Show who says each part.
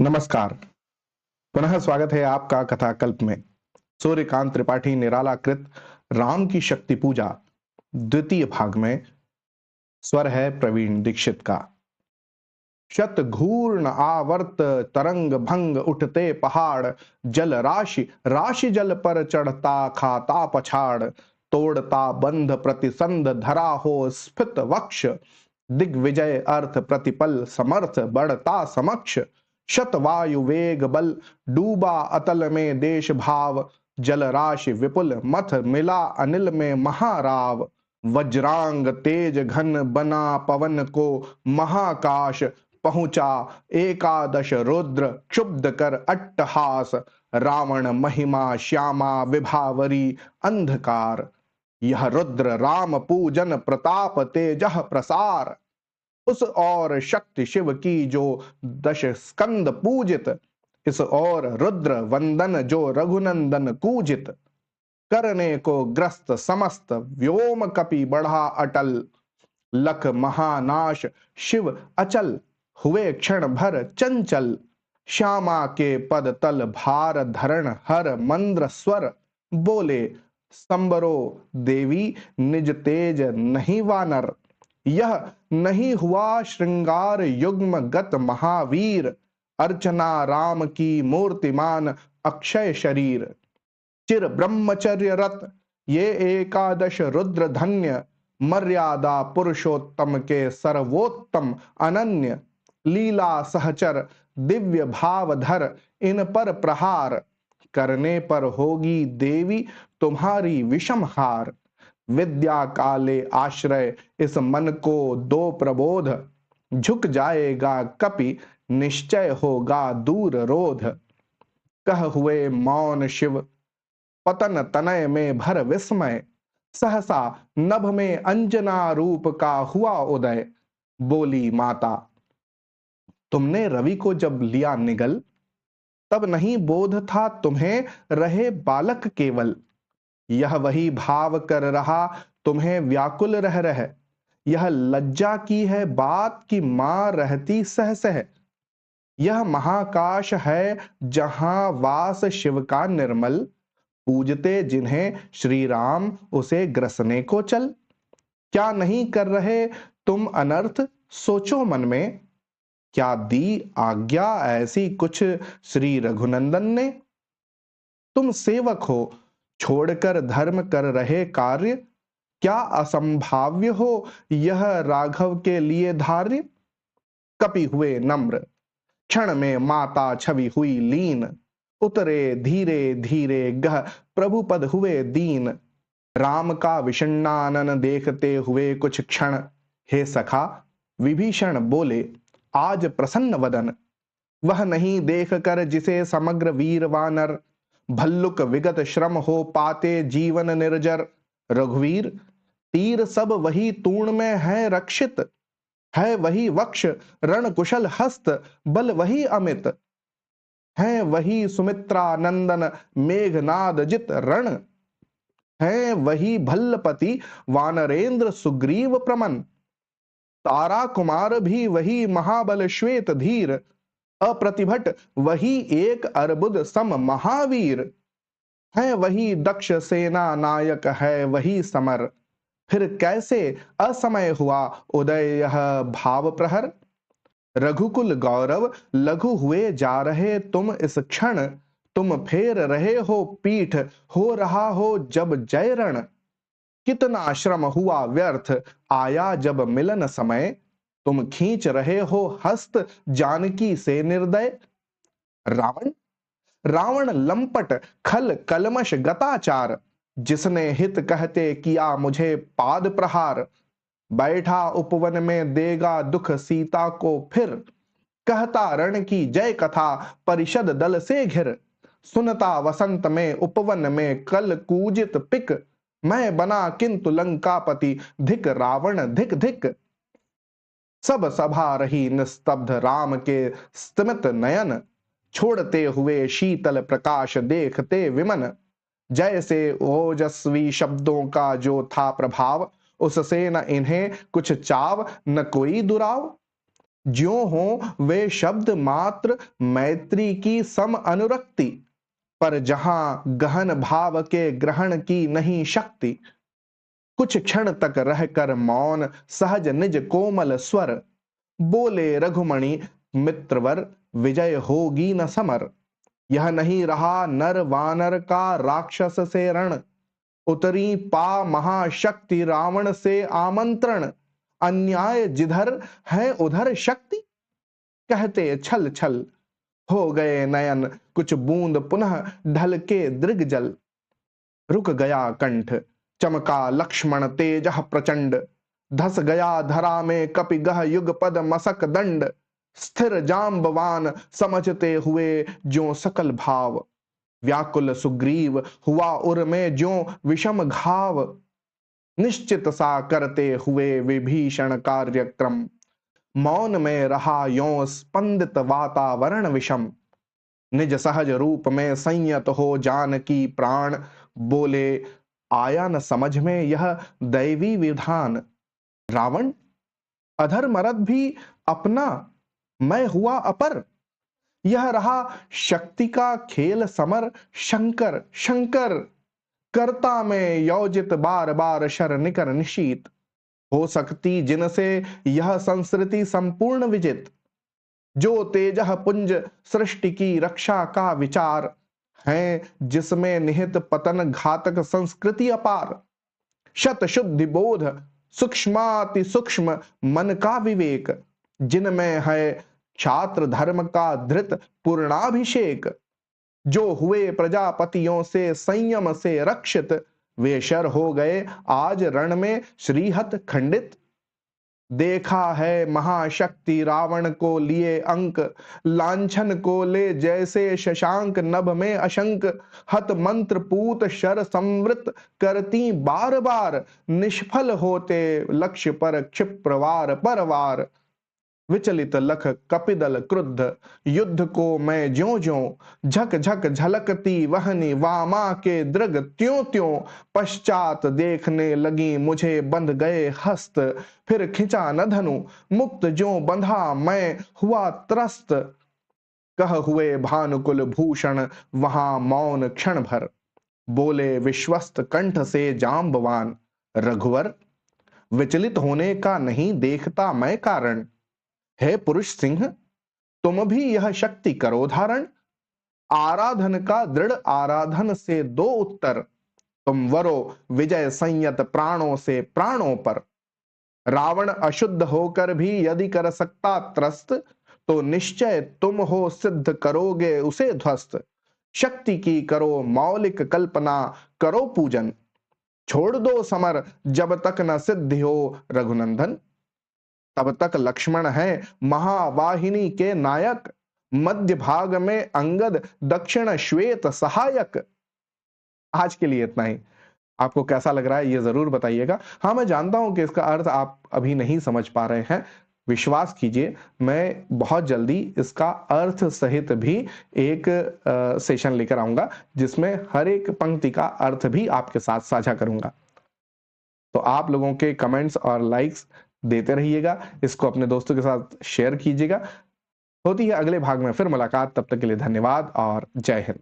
Speaker 1: नमस्कार। पुनः स्वागत है आपका कथाकल्प में। सूर्यकांत त्रिपाठी निराला कृत राम की शक्ति पूजा द्वितीय भाग में स्वर है प्रवीण दीक्षित का। शत घूर्ण आवर्त तरंग भंग उठते पहाड़, जल राशि राशि जल पर चढ़ता खाता पछाड़, तोड़ता बंध प्रतिसंध धरा हो स्फित वक्ष, दिग्विजय अर्थ प्रतिपल समर्थ बढ़ता समक्ष, शतवायु वेग बल डूबा अतल में देश भाव, जल राशि विपुल मथ मिला अनिल में महाराव, वज्रांग तेज घन बना पवन को महाकाश, पहुंचा एकादश रुद्र क्षुब्ध कर अट्टहास, रावण महिमा श्यामा विभावरी अंधकार, यह रुद्र राम पूजन प्रताप तेजह प्रसार, उस और शक्ति शिव की जो दश स्कंद पूजित, इस और रुद्र वंदन जो रघुनंदन कूजित, करने को ग्रस्त समस्त व्योम कपि बढ़ा अटल, लख महानाश शिव अचल हुए क्षण भर चंचल, श्यामा के पद तल भार धरण हर मंद्र स्वर, बोले संबरो देवी निज तेज नहीं वानर, यह नहीं हुआ श्रृंगार युग्म गत महावीर, अर्चना राम की मूर्तिमान अक्षय शरीर, चिर ब्रह्मचर्य रत ये एकादश रुद्र धन्य, मर्यादा पुरुषोत्तम के सर्वोत्तम अनन्य, लीला सहचर दिव्य भावधर इन पर प्रहार, करने पर होगी देवी तुम्हारी विषम हार, विद्या काले आश्रय इस मन को दो प्रबोध, झुक जाएगा कपि निश्चय होगा दूर रोध, कह हुए मौन शिव पतन तनय में भर विस्मय, सहसा नभ में अंजना रूप का हुआ उदय, बोली माता तुमने रवि को जब लिया निगल, तब नहीं बोध था तुम्हें रहे बालक केवल, यह वही भाव कर रहा तुम्हें व्याकुल रह, यह लज्जा की है बात कि मां रहती सह सह, यह महाकाश है जहां वास शिव का निर्मल, पूजते जिन्हें श्री राम उसे ग्रसने को चल, क्या नहीं कर रहे तुम अनर्थ सोचो मन में, क्या दी आज्ञा ऐसी कुछ श्री रघुनंदन ने, तुम सेवक हो छोड़कर धर्म कर रहे कार्य, क्या असंभाव्य हो यह राघव के लिए धार्य, कपि हुए नम्र क्षण में माता छवि हुई लीन, उतरे धीरे धीरे गह प्रभु पद हुए दीन, राम का विषण्णानन देखते हुए कुछ क्षण, हे सखा विभीषण बोले आज प्रसन्न वदन, वह नहीं देख कर जिसे समग्र वीर वानर, भल्लुक विगत श्रम हो पाते जीवन निर्जर, रघुवीर तीर सब वही तूण में है रक्षित, है वही वक्ष रण कुशल हस्त बल वही अमित, है वही सुमित्रा नंदन मेघनाद जित रण, है वही भल्लपति वानरेंद्र सुग्रीव प्रमन, तारा कुमार भी वही महाबल श्वेत धीर, अप्रतिभट वही एक अर्बुद सम महावीर, है वही दक्ष सेना नायक है वही समर, फिर कैसे असमय हुआ उदय यह भाव प्रहर, रघुकुल गौरव लघु हुए जा रहे तुम इस क्षण, तुम फेर रहे हो पीठ हो रहा हो जब जय रण, कितना श्रम हुआ व्यर्थ आया जब मिलन समय, तुम खींच रहे हो हस्त जानकी से निर्दय, रावण रावण लंपट खल कलमश गताचार, जिसने हित कहते किया मुझे पाद प्रहार, बैठा उपवन में देगा दुख सीता को फिर, कहता रण की जय कथा परिषद दल से घिर, सुनता वसंत में उपवन में कल कूजित पिक, मैं बना किंतु लंकापति धिक रावण धिक धिक, सब सभा रही निस्तब्ध राम के स्तिमित नयन, छोड़ते हुए शीतल प्रकाश देखते विमन, जैसे ओजस्वी शब्दों का जो था प्रभाव, उससे न इन्हें कुछ चाव न कोई दुराव, ज्यों हो वे शब्द मात्र मैत्री की सम अनुरक्ति, पर जहां गहन भाव के ग्रहण की नहीं शक्ति। कुछ क्षण तक रहकर मौन सहज निज कोमल स्वर, बोले रघुमणि मित्रवर विजय होगी न समर। यह नहीं रहा नर वानर का राक्षस से रण, उतरी पा महाशक्ति रावण से आमंत्रण। अन्याय जिधर है उधर शक्ति, कहते छल छल हो गए नयन, कुछ बूंद पुनः ढल के दृग जल। रुक गया कंठ चमका लक्ष्मण तेजः प्रचंड, धस गया धरा में कपि गह युग पद मसक दंड। स्थिर जाम्बवान समझते हुए ज्यों सकल भाव, व्याकुल सुग्रीव हुआ उर में ज्यों विषम घाव। निश्चित सा करते हुए विभीषण कार्यक्रम, मौन में रहा यों स्पंदित वातावरण विषम। निज सहज रूप में संयत हो जानकी प्राण, बोले आया न समझ में यह दैवी विधान। रावण अधर्मरथ भी अपना, मैं हुआ अपर। यह रहा शक्ति का खेल समर, शंकर शंकर करता में योजित बार बार शर निकर निशीत। हो सकती जिनसे यह संस्कृति संपूर्ण विजित, जो तेजह पुंज सृष्टि की रक्षा का विचार है, जिसमें निहित पतन घातक संस्कृति अपार। शत शुद्धि बोध सूक्ष्माति सूक्ष्म मन का विवेक, जिनमें है छात्र धर्म का धृत पूर्णाभिषेक। जो हुए प्रजापतियों से संयम से रक्षित, वे शर हो गए आज रण में श्रीहत खंडित। देखा है महाशक्ति रावण को लिए अंक, लांछन को ले जैसे शशांक नभ में अशंक। हत मंत्र पूत शर संवृत करती बार बार, निष्फल होते लक्ष्य पर क्षिप्रवार पर वार। विचलित लख कपिदल क्रुद्ध युद्ध को मैं ज्यों ज्यों, झक झक झलकती वहनी वामा के दृग त्यों त्यों। पश्चात देखने लगी मुझे बंध गए हस्त, फिर खिंचा न धनु मुक्त ज्यों बंधा मैं हुआ त्रस्त। कह हुए भानुकुल भूषण वहां मौन क्षण भर, बोले विश्वस्त कंठ से जाम्बवान। रघुवर विचलित होने का नहीं देखता मैं कारण, हे पुरुष सिंह तुम भी यह शक्ति करो धारण। आराधन का दृढ़ आराधन से दो उत्तर, तुम वरो विजय संयत प्राणों से प्राणों पर। रावण अशुद्ध होकर भी यदि कर सकता त्रस्त, तो निश्चय तुम हो सिद्ध करोगे उसे ध्वस्त। शक्ति की करो मौलिक कल्पना, करो पूजन। छोड़ दो समर जब तक न सिद्धि हो रघुनंदन। तब तक लक्ष्मण है महावाहिनी के नायक, मध्य भाग में अंगद दक्षिण श्वेत सहायक। आज के लिए इतना ही। आपको कैसा लग रहा है ये जरूर बताइएगा। हाँ, मैं जानता हूं कि इसका अर्थ आप अभी नहीं समझ पा रहे हैं। विश्वास कीजिए, मैं बहुत जल्दी इसका अर्थ सहित भी एक सेशन लेकर आऊंगा, जिसमें हर एक पंक्ति का अर्थ भी आपके साथ साझा करूंगा। तो आप लोगों के कमेंट्स और लाइक्स देते रहिएगा, इसको अपने दोस्तों के साथ शेयर कीजिएगा। होती है अगले भाग में फिर मुलाकात, तब तक के लिए धन्यवाद और जय हिंद।